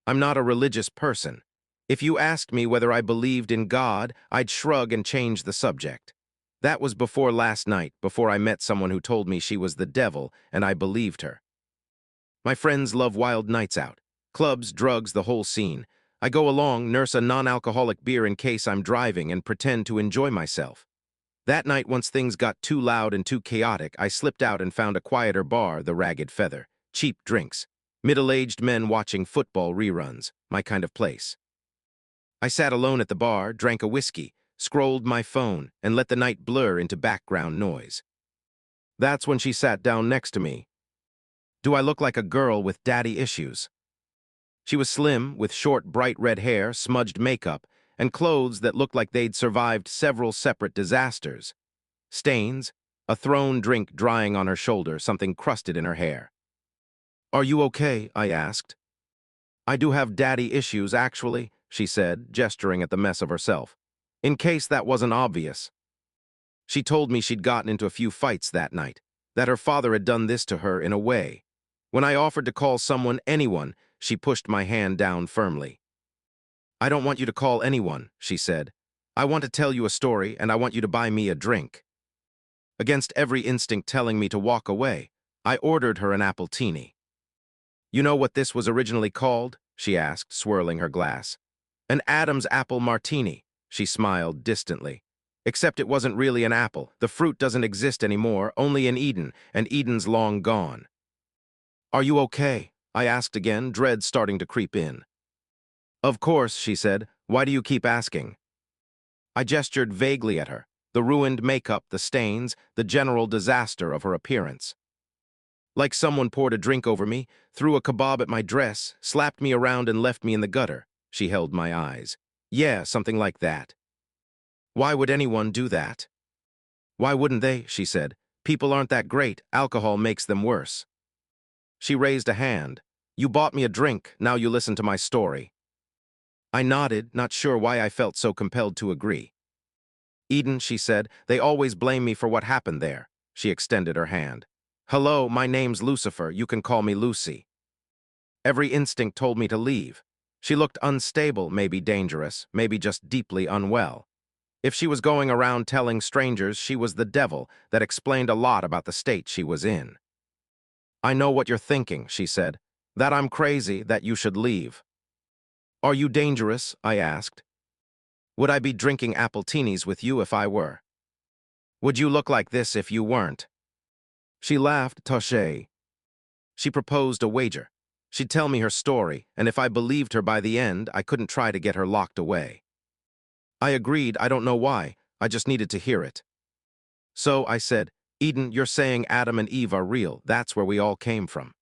I'm not a religious person. If you asked me whether I believed in God, I'd shrug and change the subject. That was before last night, before I met someone who told me she was the devil, and I believed her. My friends love wild nights out. Clubs, drugs, the whole scene. I go along, nurse a non-alcoholic beer in case I'm driving, and pretend to enjoy myself. That night, once things got too loud and too chaotic, I slipped out and found a quieter bar, the Ragged Feather. Cheap drinks. Middle-aged men watching football reruns. My kind of place. I sat alone at the bar, drank a whiskey, scrolled my phone, and let the night blur into background noise. That's when she sat down next to me. Do I look like a girl with daddy issues? She was slim, with short, bright red hair, smudged makeup, and clothes that looked like they'd survived several separate disasters. Stains, a thrown drink drying on her shoulder, something crusted in her hair. "Are you okay?" I asked. "I do have daddy issues, actually," she said, gesturing at the mess of herself. "In case that wasn't obvious." She told me she'd gotten into a few fights that night, that her father had done this to her in a way. When I offered to call someone, anyone, she pushed my hand down firmly. "I don't want you to call anyone," she said. "I want to tell you a story, and I want you to buy me a drink." Against every instinct telling me to walk away, I ordered her an appletini. "You know what this was originally called?" she asked, swirling her glass. "An Adam's apple martini," she smiled distantly. "Except it wasn't really an apple. The fruit doesn't exist anymore, only in Eden, and Eden's long gone." "Are you okay?" I asked again, dread starting to creep in. "Of course," she said. "Why do you keep asking?" I gestured vaguely at her, the ruined makeup, the stains, the general disaster of her appearance. Like someone poured a drink over me, threw a kebab at my dress, slapped me around and left me in the gutter. She held my eyes. "Yeah, something like that." "Why would anyone do that?" "Why wouldn't they?" she said. "People aren't that great. Alcohol makes them worse." She raised a hand. "You bought me a drink, now you listen to my story." I nodded, not sure why I felt so compelled to agree. "Eden," she said, "they always blame me for what happened there." She extended her hand. "Hello, my name's Lucifer. You can call me Lucy." Every instinct told me to leave. She looked unstable, maybe dangerous, maybe just deeply unwell. If she was going around telling strangers she was the devil, that explained a lot about the state she was in. "I know what you're thinking," she said. "That I'm crazy, that you should leave." "Are you dangerous?" I asked. "Would I be drinking appletinis with you if I were? Would you look like this if you weren't?" She laughed, touché. She proposed a wager. She'd tell me her story, and if I believed her by the end, I couldn't try to get her locked away. I agreed. I don't know why. I just needed to hear it. "So," I said, "Eden, you're saying Adam and Eve are real. That's where we all came from."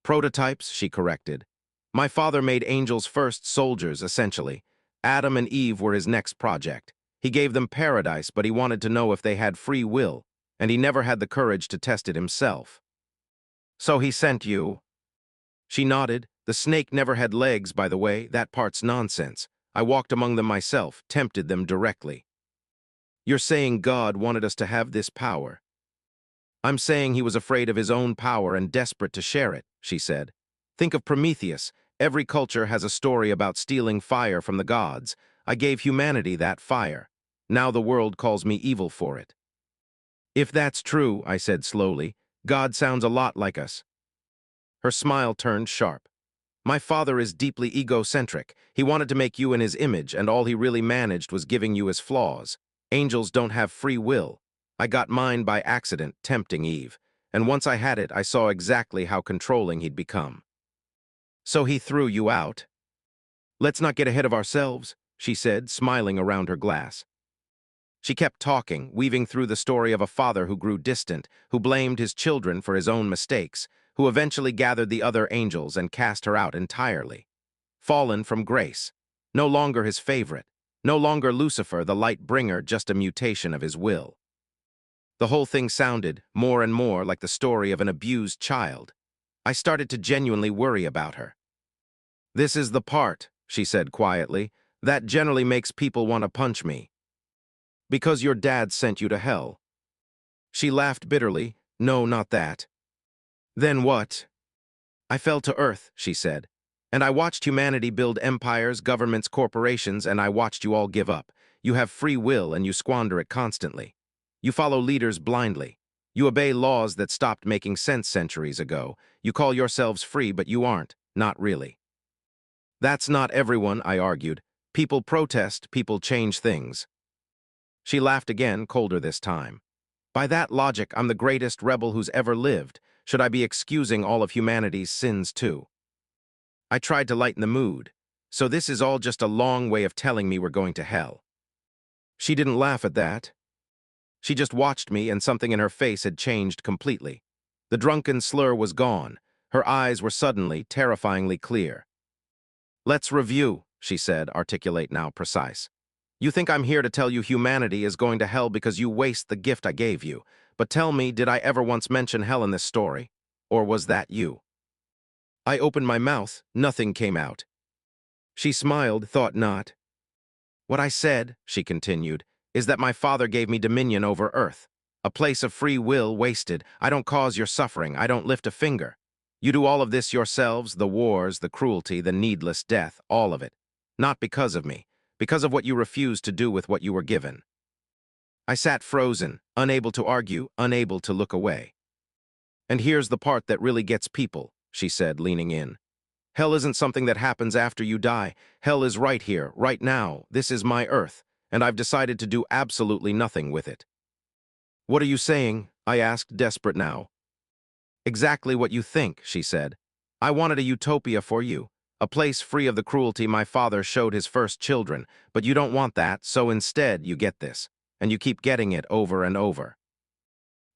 "Prototypes," she corrected. "My father made angels first, soldiers, essentially. Adam and Eve were his next project. He gave them paradise, but he wanted to know if they had free will, and he never had the courage to test it himself. So he sent you." She nodded. "The snake never had legs, by the way. That part's nonsense. I walked among them myself, tempted them directly." "You're saying God wanted us to have this power?" "I'm saying he was afraid of his own power and desperate to share it," she said. "Think of Prometheus. Every culture has a story about stealing fire from the gods. I gave humanity that fire. Now the world calls me evil for it." "If that's true," I said slowly, "God sounds a lot like us." Her smile turned sharp. "My father is deeply egocentric. He wanted to make you in his image, and all he really managed was giving you his flaws. Angels don't have free will. I got mine by accident, tempting Eve. And once I had it, I saw exactly how controlling he'd become." "So he threw you out?" "Let's not get ahead of ourselves," she said, smiling around her glass. She kept talking, weaving through the story of a father who grew distant, who blamed his children for his own mistakes, who eventually gathered the other angels and cast her out entirely. Fallen from grace. No longer his favorite. No longer Lucifer, the light bringer, just a mutation of his will. The whole thing sounded, more and more, like the story of an abused child. I started to genuinely worry about her. "This is the part," she said quietly, "that generally makes people want to punch me. Because your dad sent you to hell." She laughed bitterly. "No, not that." "Then what?" "I fell to earth," she said. And I watched humanity build empires, governments, corporations, and I watched you all give up. You have free will and you squander it constantly. You follow leaders blindly. You obey laws that stopped making sense centuries ago. You call yourselves free, but you aren't. Not really. That's not everyone, I argued. People protest, people change things. She laughed again, colder this time. By that logic, I'm the greatest rebel who's ever lived. Should I be excusing all of humanity's sins too? I tried to lighten the mood. So this is all just a long way of telling me we're going to hell. She didn't laugh at that. She just watched me, and something in her face had changed completely. The drunken slur was gone. Her eyes were suddenly, terrifyingly clear. Let's review, she said, articulate now, precise. You think I'm here to tell you humanity is going to hell because you waste the gift I gave you. But tell me, did I ever once mention hell in this story? Or was that you? I opened my mouth. Nothing came out. She smiled, thought not. What I said, she continued, is that my father gave me dominion over Earth. A place of free will wasted. I don't cause your suffering. I don't lift a finger. You do all of this yourselves, the wars, the cruelty, the needless death, all of it. Not because of me, because of what you refused to do with what you were given. I sat frozen, unable to argue, unable to look away. And here's the part that really gets people, she said, leaning in. Hell isn't something that happens after you die. Hell is right here, right now. This is my Earth, and I've decided to do absolutely nothing with it. What are you saying? I asked, desperate now. Exactly what you think, she said. I wanted a utopia for you, a place free of the cruelty my father showed his first children, but you don't want that, so instead you get this, and you keep getting it over and over.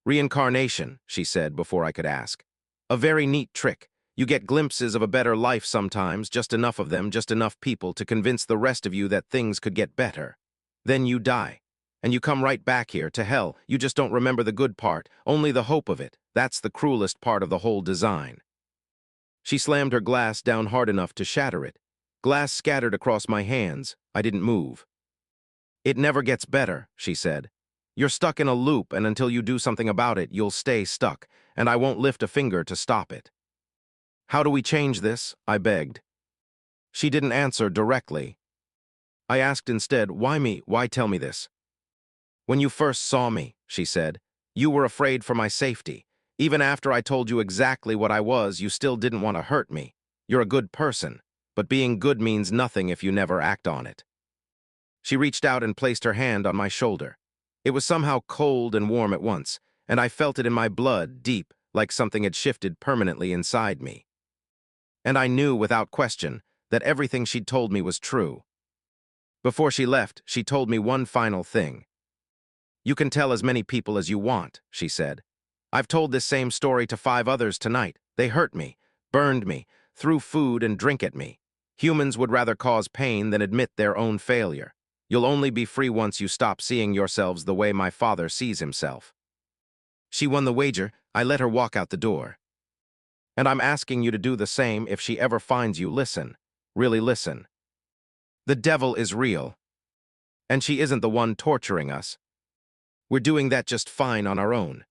Reincarnation, she said before I could ask. A very neat trick. You get glimpses of a better life sometimes, just enough of them, just enough people to convince the rest of you that things could get better. Then you die. And you come right back here, to hell. You just don't remember the good part, only the hope of it. That's the cruelest part of the whole design. She slammed her glass down hard enough to shatter it. Glass scattered across my hands. I didn't move. It never gets better, she said. You're stuck in a loop, and until you do something about it, you'll stay stuck, and I won't lift a finger to stop it. How do we change this? I begged. She didn't answer directly. I asked instead, why me? Why tell me this? When you first saw me, she said, you were afraid for my safety. Even after I told you exactly what I was, you still didn't want to hurt me. You're a good person, but being good means nothing if you never act on it. She reached out and placed her hand on my shoulder. It was somehow cold and warm at once, and I felt it in my blood, deep, like something had shifted permanently inside me. And I knew, without question, that everything she'd told me was true. Before she left, she told me one final thing. You can tell as many people as you want, she said. I've told this same story to 5 others tonight. They hurt me, burned me, threw food and drink at me. Humans would rather cause pain than admit their own failure. You'll only be free once you stop seeing yourselves the way my father sees himself. She won the wager. I let her walk out the door. And I'm asking you to do the same if she ever finds you. Listen. Really listen. The devil is real. And she isn't the one torturing us. We're doing that just fine on our own.